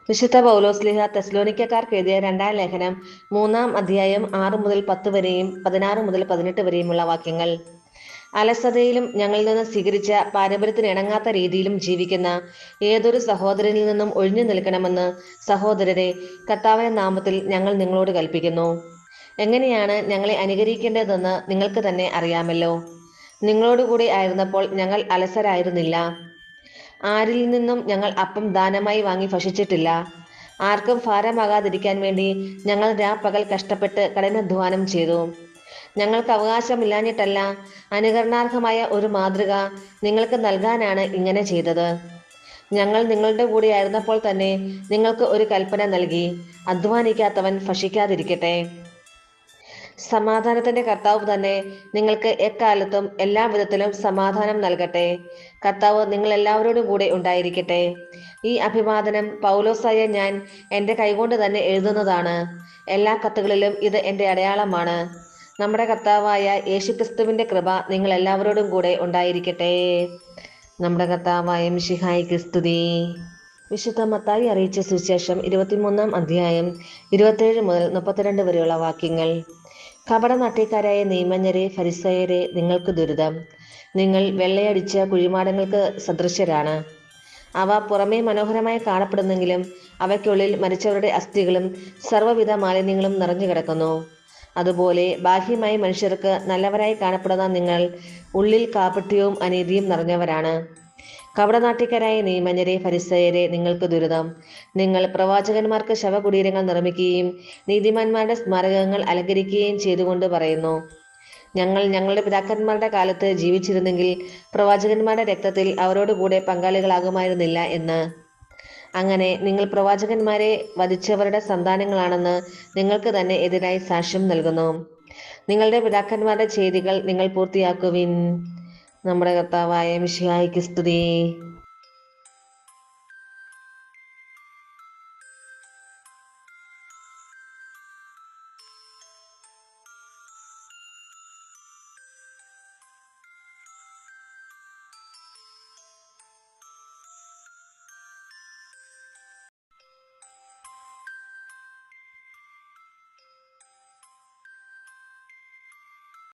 വിശുദ്ധ പൗലോസ്ലിഹ തെസ്സലോനിക്കക്കാർക്ക് എഴുതിയ രണ്ടാം ലേഖനം 3-ാം അധ്യായം 6 മുതൽ 10 വരെയും 16 മുതൽ 18 വരെയുമുള്ള വാക്യങ്ങൾ. അലസതയിലും ഞങ്ങളിൽ നിന്ന് സ്വീകരിച്ച പാരമ്പര്യത്തിന് ഇണങ്ങാത്ത രീതിയിലും ജീവിക്കുന്ന ഏതൊരു സഹോദരനിൽ നിന്നും ഒഴിഞ്ഞു നിൽക്കണമെന്ന് സഹോദരരെ, കർത്താവിന്റെ നാമത്തിൽ ഞങ്ങൾ നിങ്ങളോട് കൽപ്പിക്കുന്നു. എങ്ങനെയാണ് ഞങ്ങളെ അനുകരിക്കേണ്ടതെന്ന് നിങ്ങൾക്ക് തന്നെ അറിയാമല്ലോ. നിങ്ങളോടുകൂടി ആയിരുന്നപ്പോൾ ഞങ്ങൾ അലസരായിരുന്നില്ല. ആരിൽ നിന്നും ഞങ്ങൾ അപ്പം ദാനമായി വാങ്ങി ഭക്ഷിച്ചിട്ടില്ല. ആർക്കും ഭാരമാകാതിരിക്കാൻ വേണ്ടി ഞങ്ങൾ രാപ്പകൽ കഷ്ടപ്പെട്ട് കഠിനാധ്വാനം ചെയ്തു. ഞങ്ങൾക്ക് അവകാശമില്ലാഞ്ഞിട്ടല്ല, അനുകരണാർഹമായ ഒരു മാതൃക നിങ്ങൾക്ക് നൽകാനാണ് ഇങ്ങനെ ചെയ്തത്. ഞങ്ങൾ നിങ്ങളുടെ കൂടെ ആയിരുന്നപ്പോൾ തന്നെ നിങ്ങൾക്ക് ഒരു കൽപ്പന നൽകി: അധ്വാനിക്കാത്തവൻ ഭക്ഷിക്കാതിരിക്കട്ടെ. സമാധാനത്തിന്റെ കർത്താവ് തന്നെ നിങ്ങൾക്ക് എക്കാലത്തും എല്ലാ വിധത്തിലും സമാധാനം നൽകട്ടെ. കർത്താവ് നിങ്ങൾ എല്ലാവരോടും കൂടെ ഉണ്ടായിരിക്കട്ടെ. ഈ അഭിവാദനം പൗലോസായ ഞാൻ എൻ്റെ കൈകൊണ്ട് തന്നെ എഴുതുന്നതാണ്. എല്ലാ കത്തുകളിലും ഇത് എൻ്റെ അടയാളമാണ്. നമ്മുടെ കർത്താവായ യേശുക്രിസ്തുവിന്റെ കൃപ നിങ്ങൾ എല്ലാവരോടും കൂടെ ഉണ്ടായിരിക്കട്ടെ. നമ്മുടെ കർത്താവായ മിശിഹായ്ക്ക് സ്തുതി. വിശുദ്ധ മത്തായി അറിയിച്ച സുവിശേഷം 23-ാം അധ്യായം 27 മുതൽ 32 വരെയുള്ള വാക്യങ്ങൾ. കപടനാട്യക്കാരായ നിയമജ്ഞരെ, ഫരിസയരെ, നിങ്ങൾക്ക് ദുരിതം. നിങ്ങൾ വെള്ളയടിച്ച കുഴിമാടങ്ങൾക്ക് സദൃശരാണ്. അവ പുറമേ മനോഹരമായി കാണപ്പെടുന്നെങ്കിലും അവയ്ക്കുള്ളിൽ മരിച്ചവരുടെ അസ്ഥികളും സർവ്വവിധ മാലിന്യങ്ങളും നിറഞ്ഞു കിടക്കുന്നു. അതുപോലെ ബാഹ്യമായി മനുഷ്യർക്ക് നല്ലവരായി കാണപ്പെടുന്ന നിങ്ങൾ ഉള്ളിൽ കാപട്യവും അനീതിയും നിറഞ്ഞവരാണ്. കപടനാട്യക്കാരായ നിയമജ്ഞരെ, ഫരിസയരെ, നിങ്ങൾക്ക് ദുരിതം. നിങ്ങൾ പ്രവാചകന്മാർക്ക് ശവകുടീരങ്ങൾ നിർമ്മിക്കുകയും നീതിമാന്മാരുടെ സ്മാരകങ്ങൾ അലങ്കരിക്കുകയും ചെയ്തുകൊണ്ട് പറയുന്നു: ഞങ്ങൾ ഞങ്ങളുടെ പിതാക്കന്മാരുടെ കാലത്ത് ജീവിച്ചിരുന്നെങ്കിൽ പ്രവാചകന്മാരുടെ രക്തത്തിൽ അവരോടുകൂടെ പങ്കാളികളാകുമായിരുന്നില്ല എന്ന്. അങ്ങനെ നിങ്ങൾ പ്രവാചകന്മാരെ വധിച്ചവരുടെ സന്താനങ്ങളാണെന്ന് നിങ്ങൾക്ക് തന്നെ എതിരായി സാക്ഷ്യം നൽകുന്നു. നിങ്ങളുടെ പിതാക്കന്മാരുടെ ചെയ്തികൾ നിങ്ങൾ പൂർത്തിയാക്കുവിൻ. നമ്മുടെ കർത്താവായ മിശിഹായ്ക്ക് സ്തുതി.